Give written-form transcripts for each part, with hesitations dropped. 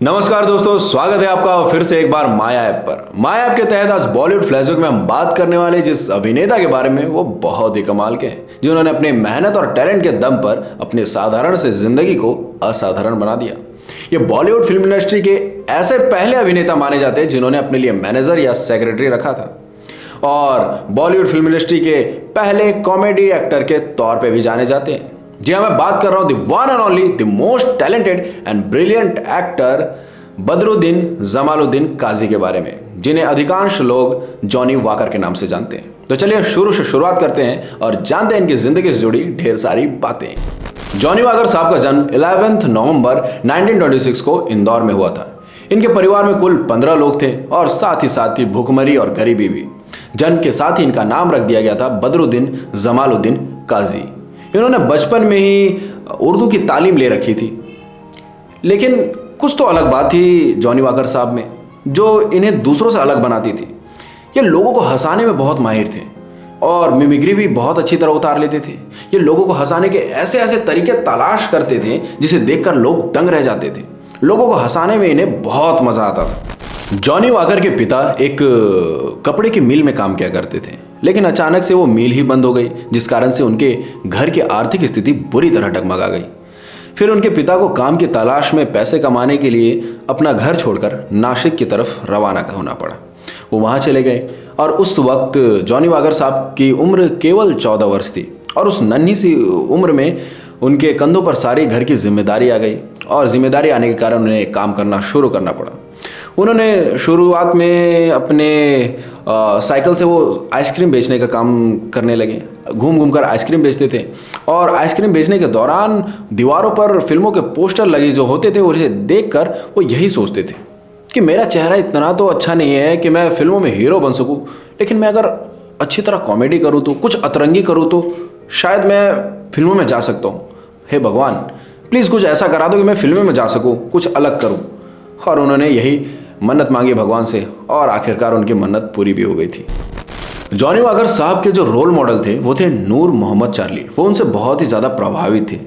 नमस्कार दोस्तों, स्वागत है आपका फिर से एक बार माया ऐप पर। माया ऐप के तहत आज बॉलीवुड फ्लैशबैक में हम बात करने वाले जिस अभिनेता के बारे में वो बहुत ही कमाल के हैं, जिन्होंने अपनी मेहनत और टैलेंट के दम पर अपने साधारण से जिंदगी को असाधारण बना दिया। ये बॉलीवुड फिल्म इंडस्ट्री के ऐसे पहले अभिनेता माने जाते हैं जिन्होंने अपने लिए मैनेजर या सेक्रेटरी रखा था, और बॉलीवुड फिल्म इंडस्ट्री के पहले कॉमेडी एक्टर के तौर पे भी जाने जाते हैं। जी हाँ, मैं बात कर रहा हूँ the one and only, the most talented and brilliant actor Badruddin Jamaluddin Kazi के बारे में, जिन्हें अधिकांश लोग जॉनी वॉकर के नाम से जानते हैं। तो चलिए शुरुआत करते हैं और जानते हैं इनकी जिंदगी से जुड़ी ढेर सारी बातें। जॉनी वॉकर साहब का जन्म 11 नवंबर 1926 को इंदौर में हुआ था। इनके परिवार में कुल 15 लोग थे और साथ ही भूखमरी और गरीबी भी। जन्म के साथ ही इनका नाम रख दिया गया था बदरुद्दीन जमालुद्दीन काजी। इन्होंने बचपन में ही उर्दू की तालीम ले रखी थी, लेकिन कुछ तो अलग बात थी जॉनी वॉकर साहब में जो इन्हें दूसरों से अलग बनाती थी। ये लोगों को हंसाने में बहुत माहिर थे और मिमिक्री भी बहुत अच्छी तरह उतार लेते थे। ये लोगों को हंसाने के ऐसे ऐसे तरीके तलाश करते थे जिसे देखकर लोग दंग रह जाते थे। लोगों को हंसाने में इन्हें बहुत मजा आता था। जॉनी वॉकर के पिता एक कपड़े की मिल में काम किया करते थे, लेकिन अचानक से वो मिल ही बंद हो गई, जिस कारण से उनके घर की आर्थिक स्थिति बुरी तरह डगमगा गई। फिर उनके पिता को काम की तलाश में पैसे कमाने के लिए अपना घर छोड़कर नासिक की तरफ रवाना होना पड़ा। वो वहाँ चले गए और उस वक्त जॉनी वॉकर साहब की उम्र केवल 14 वर्ष थी, और उस नन्ही सी उम्र में उनके कंधों पर सारी घर की जिम्मेदारी आ गई, और जिम्मेदारी आने के कारण उन्हें काम करना शुरू करना पड़ा। उन्होंने शुरुआत में अपने साइकिल से वो आइसक्रीम बेचने का काम करने लगे। घूम घूम कर आइसक्रीम बेचते थे, और आइसक्रीम बेचने के दौरान दीवारों पर फिल्मों के पोस्टर लगे जो होते थे, उसे देखकर वो यही सोचते थे कि मेरा चेहरा इतना तो अच्छा नहीं है कि मैं फिल्मों में हीरो बन सकूं, लेकिन मैं अगर अच्छी तरह कॉमेडी करूं तो, कुछ अतरंगी करूं तो शायद मैं फिल्मों में जा सकता हूं। हे भगवान, प्लीज़ कुछ ऐसा करा दो कि मैं फिल्मों में जा सकूं, कुछ अलग करूं। और उन्होंने यही मन्नत मांगी भगवान से, और आखिरकार उनकी मन्नत पूरी भी हो गई थी। जॉनी वॉकर साहब के जो रोल मॉडल थे वो थे नूर मोहम्मद चार्ली। वो उनसे बहुत ही ज़्यादा प्रभावित थे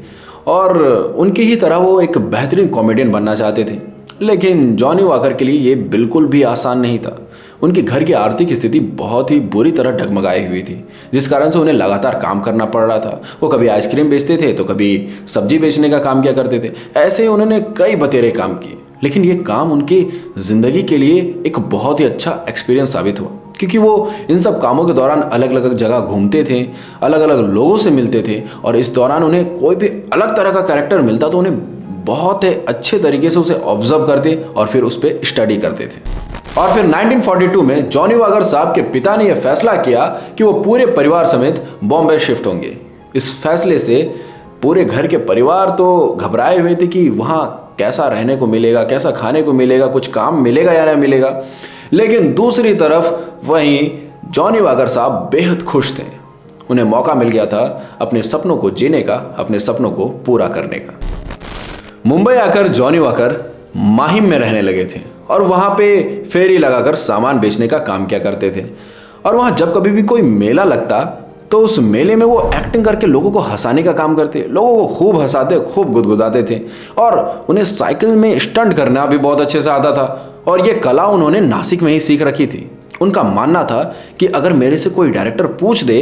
और उनकी ही तरह वो एक बेहतरीन कॉमेडियन बनना चाहते थे। लेकिन जॉनी वॉकर के लिए ये बिल्कुल भी आसान नहीं था। उनके घर की आर्थिक स्थिति बहुत ही बुरी तरह डगमगाई हुई थी, जिस कारण से उन्हें लगातार काम करना पड़ रहा था। वो कभी आइसक्रीम बेचते थे तो कभी सब्जी बेचने का काम किया करते थे। ऐसे ही उन्होंने कई बतेरे काम किए, लेकिन ये काम उनकी ज़िंदगी के लिए एक बहुत ही अच्छा एक्सपीरियंस साबित हुआ, क्योंकि वो इन सब कामों के दौरान अलग अलग जगह घूमते थे, अलग अलग लोगों से मिलते थे, और इस दौरान उन्हें कोई भी अलग तरह का कैरेक्टर मिलता तो उन्हें बहुत अच्छे तरीके से उसे ऑब्जर्व करते और फिर उस पर स्टडी करते थे। और फिर 1942 में जॉनी वॉकर साहब के पिता ने यह फैसला किया कि वो पूरे परिवार समेत बॉम्बे शिफ्ट होंगे। इस फैसले से पूरे घर के परिवार तो घबराए हुए थे कि वहाँ कैसा रहने को मिलेगा, कैसा खाने को मिलेगा, कुछ काम मिलेगा या नहीं मिलेगा। लेकिन दूसरी तरफ वहीं जॉनी वॉकर साहब बेहद खुश थे। उन्हें मौका मिल गया था अपने सपनों को जीने का, अपने सपनों को पूरा करने का। मुंबई आकर जॉनी वॉकर माहिम में रहने लगे थे और वहाँ पे फेरी लगाकर सामान बेचने का काम किया करते थे। और वहाँ जब कभी भी कोई मेला लगता तो उस मेले में वो एक्टिंग करके लोगों को हंसाने का काम करते, लोगों को खूब हंसाते, खूब गुदगुदाते थे। और उन्हें साइकिल में स्टंट करना भी बहुत अच्छे से आता था, और ये कला उन्होंने नासिक में ही सीख रखी थी। उनका मानना था कि अगर मेरे से कोई डायरेक्टर पूछ दे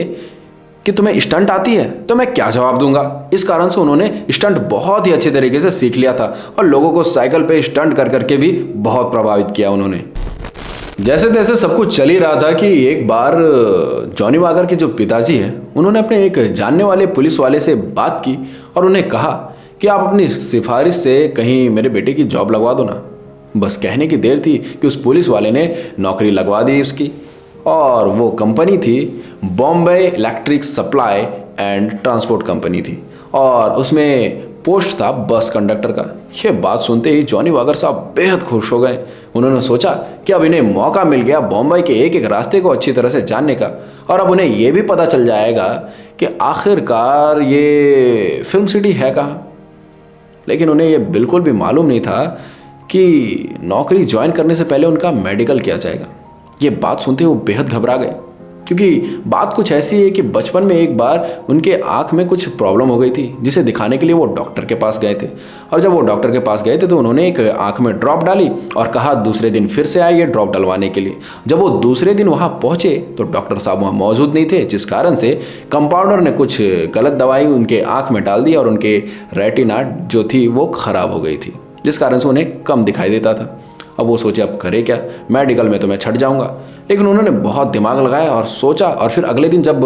कि तुम्हें स्टंट आती है तो मैं क्या जवाब दूंगा। इस कारण से उन्होंने स्टंट बहुत ही अच्छे तरीके से सीख लिया था, और लोगों को साइकिल पे स्टंट कर करके भी बहुत प्रभावित किया उन्होंने। जैसे तैसे सब कुछ चल ही रहा था कि एक बार जॉनी वॉकर के जो पिताजी हैं उन्होंने अपने एक जानने वाले पुलिस वाले से बात की और उन्हें कहा कि आप अपनी सिफारिश से कहीं मेरे बेटे की जॉब लगवा दो ना। बस कहने की देर थी कि उस पुलिस वाले ने नौकरी लगवा दी उसकी, और वो कंपनी थी Bombay electric supply and transport company थी, और उसमें पोस्ट था बस कंडक्टर का। ये बात सुनते ही जॉनी वॉकर साहब बेहद खुश हो गए। उन्होंने सोचा कि अब इन्हें मौका मिल गया बॉम्बे के एक एक रास्ते को अच्छी तरह से जानने का, और अब उन्हें यह भी पता चल जाएगा कि आखिरकार ये फिल्म सिटी है कहाँ। लेकिन उन्हें यह बिल्कुल भी मालूम नहीं था कि नौकरी ज्वाइन करने से पहले उनका मेडिकल किया जाएगा। ये बात सुनते ही वो बेहद घबरा गए, क्योंकि बात कुछ ऐसी है कि बचपन में एक बार उनके आँख में कुछ प्रॉब्लम हो गई थी, जिसे दिखाने के लिए वो डॉक्टर के पास गए थे। और जब वो डॉक्टर के पास गए थे तो उन्होंने एक आँख में ड्रॉप डाली और कहा दूसरे दिन फिर से आइए ड्रॉप डलवाने के लिए। जब वो दूसरे दिन वहाँ पहुँचे तो डॉक्टर साहब वहाँ मौजूद नहीं थे, जिस कारण से कंपाउंडर ने कुछ गलत दवाई उनके आँख में डाल दी और उनके रेटिना जो थी वो ख़राब हो गई थी, जिस कारण से उन्हें कम दिखाई देता था। अब वो सोचे अब करे क्या, मेडिकल में तो मैं छट जाऊंगा। लेकिन उन्होंने बहुत दिमाग लगाया और सोचा, और फिर अगले दिन जब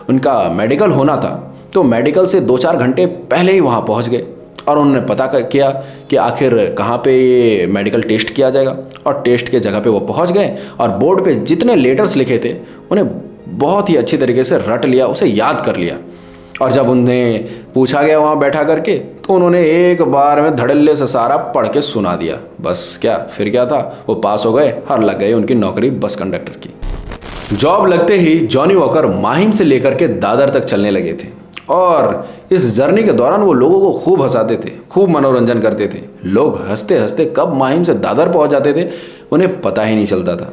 उनका मेडिकल होना था तो मेडिकल से 2-4 घंटे पहले ही वहाँ पहुँच गए और उन्होंने पता किया कि आखिर कहाँ पे ये मेडिकल टेस्ट किया जाएगा। और टेस्ट के जगह पे वो पहुँच गए और बोर्ड पे जितने लेटर्स लिखे थे उन्हें बहुत ही अच्छी तरीके से रट लिया, उसे याद कर लिया। और जब उन्हें पूछा गया वहाँ बैठा करके तो उन्होंने एक बार में धड़ल्ले से सारा पढ़ के सुना दिया। बस क्या, फिर क्या था, वो पास हो गए और लग गई उनकी नौकरी बस कंडक्टर की। जॉब लगते ही जॉनी वॉकर माहिम से लेकर के दादर तक चलने लगे थे और इस जर्नी के दौरान वो लोगों को खूब हंसाते थे, खूब मनोरंजन करते थे। लोग हंसते हंसते कब माहिम से दादर पहुँच जाते थे उन्हें पता ही नहीं चलता था।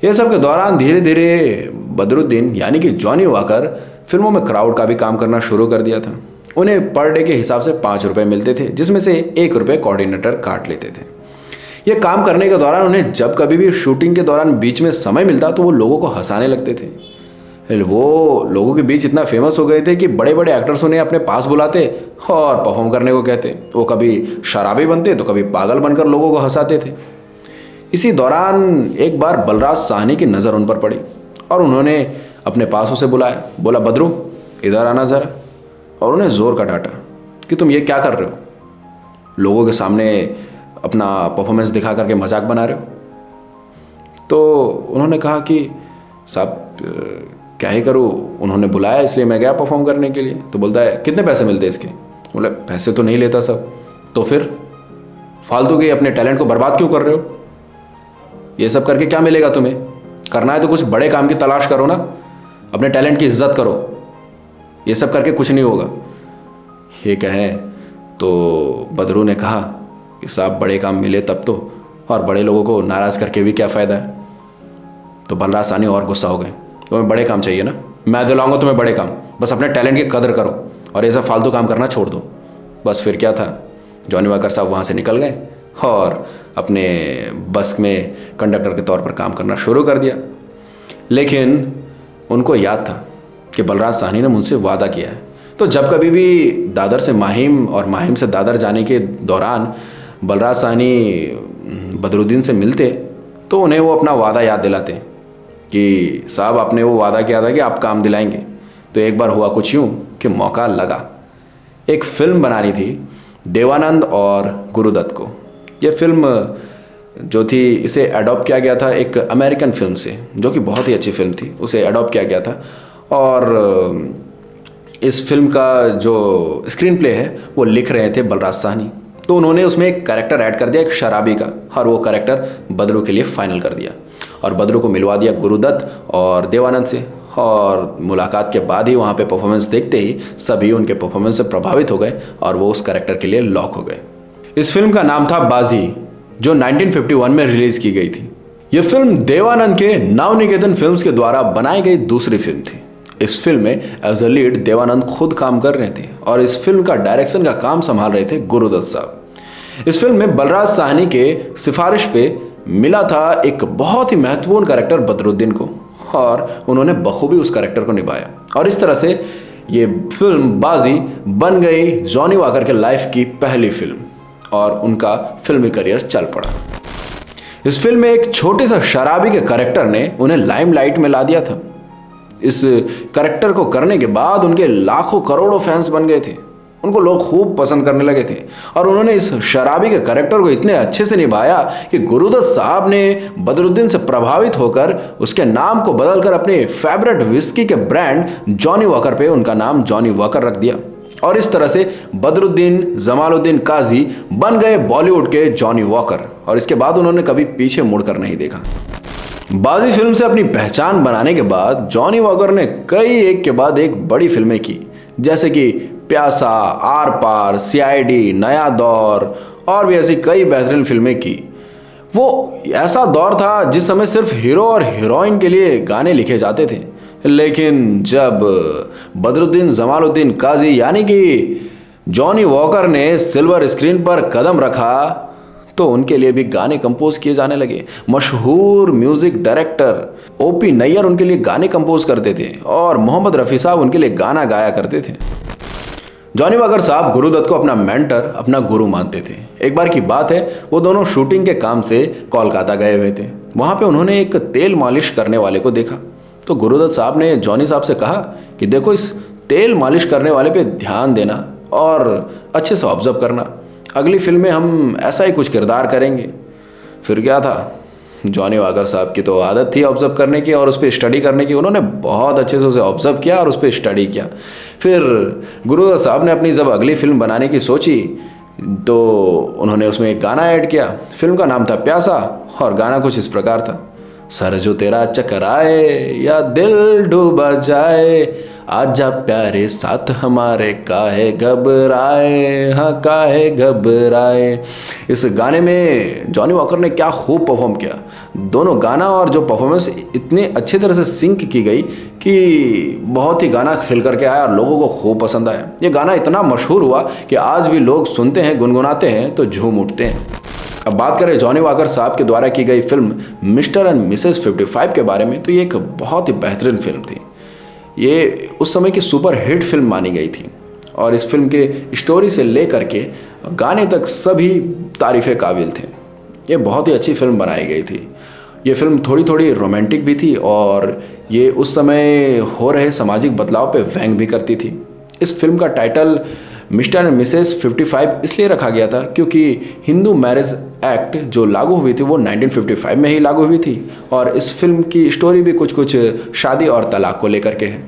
ये सब के दौरान धीरे धीरे बदरुद्दीन यानी कि जॉनी वॉकर फिल्मों में क्राउड का भी काम करना शुरू कर दिया था। उन्हें पर डे के हिसाब से 5 रुपये मिलते थे, जिसमें से 1 रुपये कोऑर्डिनेटर काट लेते थे। ये काम करने के दौरान उन्हें जब कभी भी शूटिंग के दौरान बीच में समय मिलता तो वो लोगों को हंसाने लगते थे। वो लोगों के बीच इतना फेमस हो गए थे कि बड़े बड़े एक्टर्स उन्हें अपने पास बुलाते और परफॉर्म करने को कहते। वो कभी शराबी बनते तो कभी पागल बनकर लोगों को हंसाते थे। इसी दौरान एक बार बलराज साहनी की नज़र उन पर पड़ी और उन्होंने अपने पास उसे बुलाया, बोला बदरू इधर आना ज़रा। और उन्हें ज़ोर का डांटा कि तुम ये क्या कर रहे हो, लोगों के सामने अपना परफॉर्मेंस दिखा करके मजाक बना रहे हो। तो उन्होंने कहा कि साहब क्या ही करूँ, उन्होंने बुलाया इसलिए मैं गया परफॉर्म करने के लिए। तो बोलता है कितने पैसे मिलते हैं इसके? बोला पैसे तो नहीं लेता सब। तो फिर फालतू के अपने टैलेंट को बर्बाद क्यों कर रहे हो? ये सब करके क्या मिलेगा तुम्हें? करना है तो कुछ बड़े काम की तलाश करो ना, अपने टैलेंट की इज्जत करो। ये सब करके कुछ नहीं होगा। ये कहें तो बदरू ने कहा कि साहब बड़े काम मिले तब तो, और बड़े लोगों को नाराज़ करके भी क्या फ़ायदा है। तो बलराज साहनी और गुस्सा हो गए, तुम्हें बड़े काम चाहिए ना, मैं दिलाऊंगा तुम्हें बड़े काम, बस अपने टैलेंट की कदर करो और ये सब फालतू काम करना छोड़ दो। बस फिर क्या था, जॉनी वॉकर साहब वहाँ से निकल गए और अपने बस में कंडक्टर के तौर पर काम करना शुरू कर दिया। लेकिन उनको याद था कि बलराज साहनी ने मुझसे वादा किया है, तो जब कभी भी दादर से माहिम और माहिम से दादर जाने के दौरान बलराज साहनी बदरुद्दीन से मिलते तो उन्हें वो अपना वादा याद दिलाते कि साहब आपने वो वादा किया था कि आप काम दिलाएंगे। तो एक बार हुआ कुछ यूँ कि मौका लगा। एक फिल्म बनानी थी देवानंद और गुरुदत्त को। ये फिल्म जो थी इसे अडॉप्ट किया गया था एक अमेरिकन फिल्म से, जो कि बहुत ही अच्छी फिल्म थी, उसे अडॉप्ट किया गया था। और इस फिल्म का जो स्क्रीन प्ले है वो लिख रहे थे बलराज साहनी। तो उन्होंने उसमें एक कैरेक्टर ऐड कर दिया एक शराबी का, और वो कैरेक्टर बदरू के लिए फाइनल कर दिया और बदरू को मिलवा दिया गुरुदत्त और देवानंद से। और मुलाकात के बाद ही वहाँ पे परफॉर्मेंस देखते ही सभी उनके परफॉर्मेंस से प्रभावित हो गए और वो उस कैरेक्टर के लिए लॉक हो गए। इस फिल्म का नाम था बाजी, जो 1951 में रिलीज की गई थी। यह फिल्म देवानंद के नवनिकेतन फिल्म्स के द्वारा बनाई गई दूसरी फिल्म थी। इस फिल्म में एज अ लीड देवानंद खुद काम कर रहे थे और इस फिल्म का डायरेक्शन का काम संभाल रहे थे गुरुदत्त साहब। इस फिल्म में बलराज साहनी के सिफारिश पे मिला था एक बहुत ही महत्वपूर्ण कैरेक्टर बदरुद्दीन को, और उन्होंने बखूबी उस कैरेक्टर को निभाया। और इस तरह से ये फिल्म बाजी बन गई जॉनी वॉकर के लाइफ की पहली फिल्म और उनका फिल्मी करियर चल पड़ा। इस फिल्म में एक छोटे सा शराबी के कैरेक्टर ने उन्हें लाइमलाइट में ला दिया था। इस कैरेक्टर को करने के बाद उनके लाखों करोड़ों फैंस बन गए थे, उनको लोग खूब पसंद करने लगे थे। और उन्होंने इस शराबी के कैरेक्टर को इतने अच्छे से निभाया कि गुरुदत्त साहब ने बदरुद्दीन से प्रभावित होकर उसके नाम को बदलकर अपने फेवरेट विस्की के ब्रांड जॉनी वॉकर पे उनका नाम जॉनी वॉकर रख दिया। और इस तरह से बदरुद्दीन जमालुद्दीन काजी बन गए बॉलीवुड के जॉनी वॉकर, और इसके बाद उन्होंने कभी पीछे मुड़कर नहीं देखा। बाजी फिल्म से अपनी पहचान बनाने के बाद जॉनी वॉकर ने कई एक के बाद एक बड़ी फिल्में की, जैसे कि प्यासा, आर पार, CID, नया दौर और भी ऐसी कई बेहतरीन फिल्में की। वो ऐसा दौर था जिस समय सिर्फ हीरो और हीरोइन के लिए गाने लिखे जाते थे, लेकिन जब बदरुद्दीन जमालुद्दीन काजी यानी कि जॉनी वॉकर ने सिल्वर स्क्रीन पर कदम रखा तो उनके लिए भी गाने कंपोज किए जाने लगे। मशहूर म्यूजिक डायरेक्टर ओपी नैयर उनके लिए गाने कंपोज करते थे और मोहम्मद रफ़ी साहब उनके लिए गाना गाया करते थे। जॉनी वॉकर साहब गुरुदत्त को अपना मेंटर, अपना गुरु मानते थे। एक बार की बात है, वो दोनों शूटिंग के काम से कोलकाता गए हुए थे। वहाँ पे उन्होंने एक तेल मालिश करने वाले को देखा तो गुरुदत्त साहब ने जॉनी साहब से कहा कि देखो, इस तेल मालिश करने वाले पे ध्यान देना और अच्छे से ऑब्जर्व करना, अगली फिल्म में हम ऐसा ही कुछ किरदार करेंगे। फिर क्या था, जॉनी वॉकर साहब की तो आदत थी ऑब्जर्व करने की और उस पर स्टडी करने की। उन्होंने बहुत अच्छे से उसे ऑब्जर्व किया और उस पर स्टडी किया। फिर गुरुदत्त साहब ने अपनी जब अगली फिल्म बनाने की सोची तो उन्होंने उसमें एक गाना ऐड किया। फिल्म का नाम था प्यासा और गाना कुछ इस प्रकार था, सर जो तेरा चकराए या दिल डूबा जाए, आजा प्यारे साथ हमारे काहे घबराए, हाँ काहे घबराए। इस गाने में जॉनी वॉकर ने क्या खूब परफॉर्म किया। दोनों गाना और जो परफॉर्मेंस इतने अच्छे तरह से सिंक की गई कि बहुत ही गाना खिल करके आया और लोगों को खूब पसंद आया। ये गाना इतना मशहूर हुआ कि आज भी लोग सुनते हैं, गुनगुनाते हैं तो झूम उठते हैं। अब बात करें जॉनी वॉकर साहब के द्वारा की गई फिल्म मिस्टर एंड मिसेस 55 के बारे में, तो ये एक बहुत ही बेहतरीन फिल्म थी। ये उस समय की सुपर हिट फिल्म मानी गई थी और इस फिल्म के स्टोरी से लेकर के गाने तक सभी तारीफ़े काबिल थे। ये बहुत ही अच्छी फिल्म बनाई गई थी। ये फिल्म थोड़ी थोड़ी रोमांटिक भी थी और ये उस समय हो रहे सामाजिक बदलाव पे व्यंग भी करती थी। इस फिल्म का टाइटल मिस्टर एंड मिसेस 55 इसलिए रखा गया था क्योंकि हिंदू मैरिज एक्ट जो लागू हुई थी वो 1955 में ही लागू हुई थी और इस फिल्म की स्टोरी भी कुछ कुछ शादी और तलाक को लेकर के है।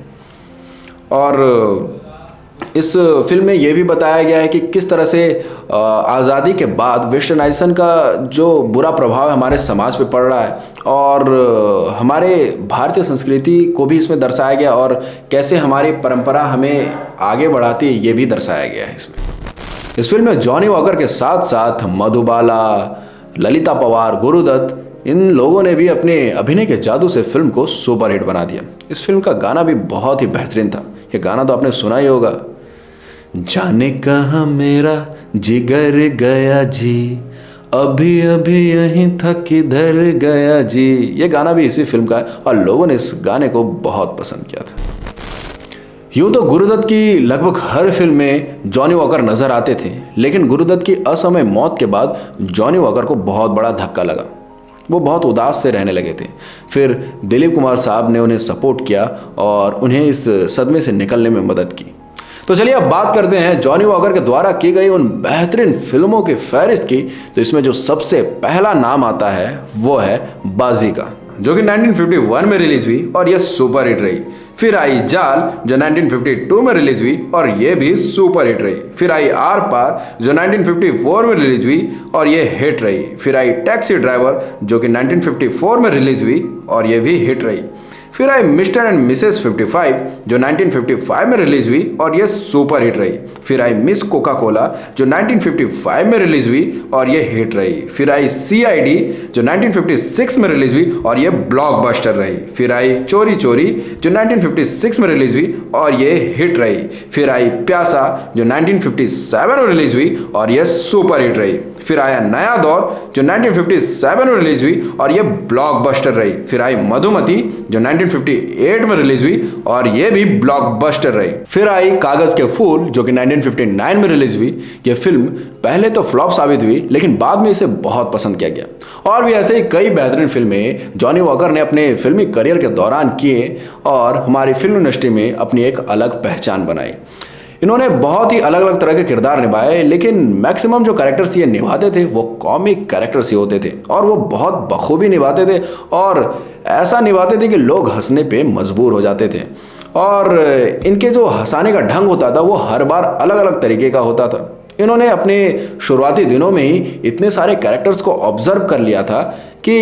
और इस फिल्म में ये भी बताया गया है कि किस तरह से आज़ादी के बाद वेस्टर्नाइजेशन का जो बुरा प्रभाव हमारे समाज पे पड़ रहा है और हमारे भारतीय संस्कृति को भी इसमें दर्शाया गया और कैसे हमारी परंपरा हमें आगे बढ़ाती है ये भी दर्शाया गया है इसमें। इस फिल्म में जॉनी वॉकर के साथ साथ मधुबाला, ललिता पवार, गुरुदत्त, इन लोगों ने भी अपने अभिनय के जादू से फिल्म को सुपर हिट बना दिया। इस फिल्म का गाना भी बहुत ही बेहतरीन था। ये गाना तो आपने सुना ही होगा, जाने कहाँ मेरा जिगर गया जी, अभी अभी यहीं था किधर गया जी। ये गाना भी इसी फिल्म का है और लोगों ने इस गाने को बहुत पसंद किया था। यूँ तो गुरुदत्त की लगभग हर फिल्म में जॉनी वॉकर नजर आते थे, लेकिन गुरुदत्त की असमय मौत के बाद जॉनी वॉकर को बहुत बड़ा धक्का लगा। वो बहुत उदास से रहने लगे थे। फिर दिलीप कुमार साहब ने उन्हें सपोर्ट किया और उन्हें इस सदमे से निकलने में मदद की। तो चलिए अब बात करते हैं जॉनी वॉकर के द्वारा की गई उन बेहतरीन फिल्मों की फहरिस्त की। तो इसमें जो सबसे पहला नाम आता है वो है बाजीगर, जो कि 1951 में रिलीज हुई और यह सुपर हिट रही। फिर आई जाल जो 1952 में रिलीज हुई और यह भी सुपर हिट रही। फिर आई आर पार जो 1954 में रिलीज हुई और यह हिट रही। फिर आई टैक्सी ड्राइवर जो कि 1954 में रिलीज हुई और यह भी हिट रही। फिर आई मिस्टर एंड मिसेस 55 जो 1955 में रिलीज हुई और यह सुपर हिट रही। फिर आई मिस कोका कोला जो 1955 में रिलीज हुई और यह हिट रही। फिर आई CID जो 1956 में रिलीज हुई और यह ब्लॉकबस्टर रही। फिर आई चोरी चोरी जो 1956 में रिलीज हुई और यह हिट रही। फिर आई प्यासा जो 1957 में रिलीज हुई और यह सुपर हिट रही। फिर आया नया दौर जो 1957 में रिलीज हुई और यह ब्लॉकबस्टर रही। फिर आई मधुमती जो 1958 में रिलीज हुई और यह भी ब्लॉकबस्टर रही। फिर आई कागज के फूल जो कि 1959 में रिलीज हुई। यह फिल्म पहले तो फ्लॉप साबित हुई लेकिन बाद में इसे बहुत पसंद किया गया। और भी ऐसे ही कई बेहतरीन फिल्में जॉनी वॉकर ने अपने फिल्मी करियर के दौरान किए और हमारी फिल्म इंडस्ट्री में अपनी एक अलग पहचान बनाई। इन्होंने बहुत ही अलग अलग तरह के किरदार निभाए, लेकिन मैक्सिमम जो कैरेक्टर्स ये निभाते थे वो कॉमिक कैरेक्टर्स ही होते थे और वो बहुत बखूबी निभाते थे और ऐसा निभाते थे कि लोग हंसने पे मजबूर हो जाते थे। और इनके जो हंसाने का ढंग होता था वो हर बार अलग अलग तरीके का होता था। इन्होंने अपने शुरुआती दिनों में ही इतने सारे कैरेक्टर्स को ऑब्जर्व कर लिया था कि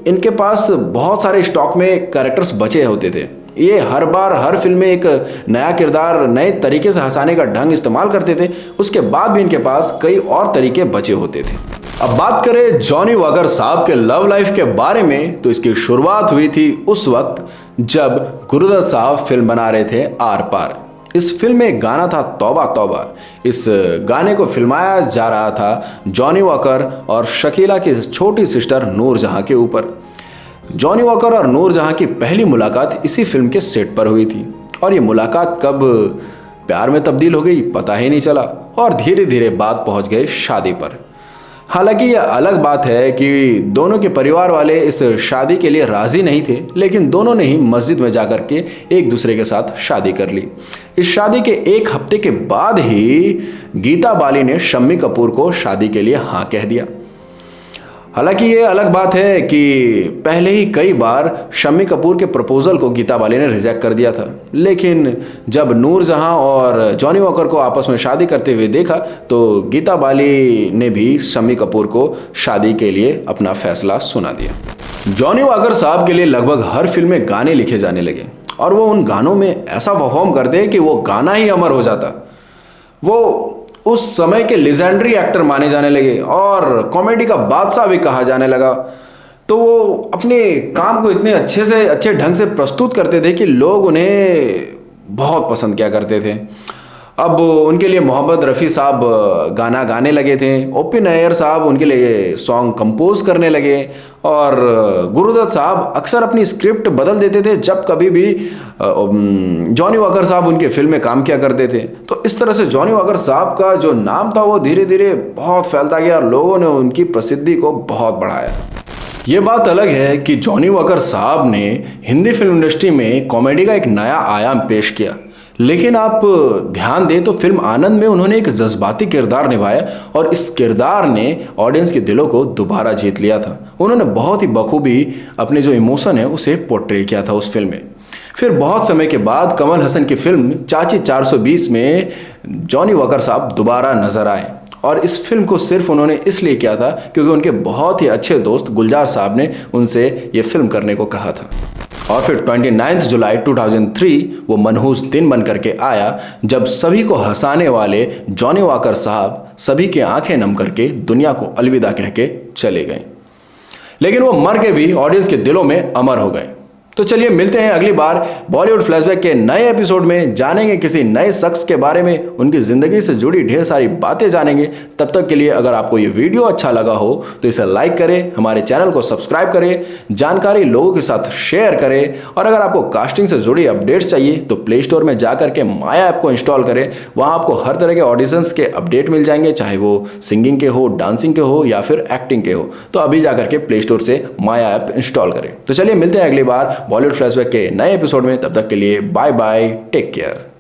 इनके पास बहुत सारे स्टॉक में कैरेक्टर्स बचे होते थे ये हर बार हर फिल्म में एक नया किरदार, नए तरीके से हंसाने का ढंग इस्तेमाल करते थे। उसके बाद भी इनके पास कई और तरीके बचे होते थे। अब बात करें जॉनी वॉकर साहब के लव लाइफ के बारे में, तो इसकी शुरुआत हुई थी उस वक्त जब गुरुदत्त साहब फिल्म बना रहे थे आर पार। इस फिल्म में एक गाना था तौबा तौबा। इस गाने को फिल्माया जा रहा था जॉनी वॉकर और शकीला की छोटी सिस्टर नूरजहां के ऊपर। जॉनी वॉकर और नूरजहां की पहली मुलाकात इसी फिल्म के सेट पर हुई थी और ये मुलाकात कब प्यार में तब्दील हो गई पता ही नहीं चला और धीरे धीरे बात पहुंच गई शादी पर। हालांकि यह अलग बात है कि दोनों के परिवार वाले इस शादी के लिए राजी नहीं थे, लेकिन दोनों ने ही मस्जिद में जाकर के एक दूसरे के साथ शादी कर ली। इस शादी के एक हफ्ते के बाद ही गीता बाली ने शम्मी कपूर को शादी के लिए हाँ कह दिया। हालांकि ये अलग बात है कि पहले ही कई बार शम्मी कपूर के प्रपोजल को गीता बाली ने रिजेक्ट कर दिया था, लेकिन जब नूरजहां और जॉनी वॉकर को आपस में शादी करते हुए देखा तो गीता बाली ने भी शम्मी कपूर को शादी के लिए अपना फैसला सुना दिया। जॉनी वॉकर साहब के लिए लगभग हर फिल्म में गाने लिखे जाने लगे और वो उन गानों में ऐसा परफॉर्म करते कि वो गाना ही अमर हो जाता। वो उस समय के लेजेंडरी एक्टर माने जाने लगे और कॉमेडी का बादशाह भी कहा जाने लगा। तो वो अपने काम को इतने अच्छे ढंग से प्रस्तुत करते थे कि लोग उन्हें बहुत पसंद किया करते थे। अब उनके लिए मोहम्मद रफ़ी साहब गाना गाने लगे थे, ओपी नैयर साहब उनके लिए सॉन्ग कंपोज करने लगे और गुरुदत्त साहब अक्सर अपनी स्क्रिप्ट बदल देते थे जब कभी भी जॉनी वॉकर साहब उनके फिल्म में काम किया करते थे। तो इस तरह से जॉनी वॉकर साहब का जो नाम था वो धीरे धीरे बहुत फैलता गया और लोगों ने उनकी प्रसिद्धि को बहुत बढ़ाया। ये बात अलग है कि जॉनी वॉकर साहब ने हिंदी फिल्म इंडस्ट्री में कॉमेडी का एक नया आयाम पेश किया, लेकिन आप ध्यान दें तो फिल्म आनंद में उन्होंने एक जज्बाती किरदार निभाया और इस किरदार ने ऑडियंस के दिलों को दोबारा जीत लिया था। उन्होंने बहुत ही बखूबी अपने जो इमोशन है उसे पोर्ट्रे किया था उस फिल्म में। फिर बहुत समय के बाद कमल हसन की फिल्म चाची 420 में जॉनी वॉकर साहब दोबारा नजर आए और इस फिल्म को सिर्फ उन्होंने इसलिए किया था क्योंकि उनके बहुत ही अच्छे दोस्त गुलजार साहब ने उनसे ये फिल्म करने को कहा था। और फिर 29 जुलाई 2003 वो मनहूस दिन बन करके आया जब सभी को हंसाने वाले जॉनी वॉकर साहब सभी की आंखें नम करके दुनिया को अलविदा कह के चले गए, लेकिन वो मर के भी ऑडियंस के दिलों में अमर हो गए। तो चलिए मिलते हैं अगली बार बॉलीवुड फ्लैशबैक के नए एपिसोड में। जानेंगे किसी नए शख्स के बारे में, उनकी ज़िंदगी से जुड़ी ढेर सारी बातें जानेंगे। तब तक के लिए अगर आपको ये वीडियो अच्छा लगा हो तो इसे लाइक करें, हमारे चैनल को सब्सक्राइब करें, जानकारी लोगों के साथ शेयर करें और अगर आपको कास्टिंग से जुड़ी अपडेट्स चाहिए तो प्ले स्टोर में जा करके माया ऐप को इंस्टॉल करें। वहाँ आपको हर तरह के ऑडिशंस के अपडेट मिल जाएंगे, चाहे वो सिंगिंग के हो, डांसिंग के हो या फिर एक्टिंग के हो। तो अभी जा करके प्ले स्टोर से माया ऐप इंस्टॉल करें। तो चलिए मिलते हैं अगली बार बॉलीवुड फ्लैशबैक के नए एपिसोड में। तब तक के लिए बाय बाय, टेक केयर।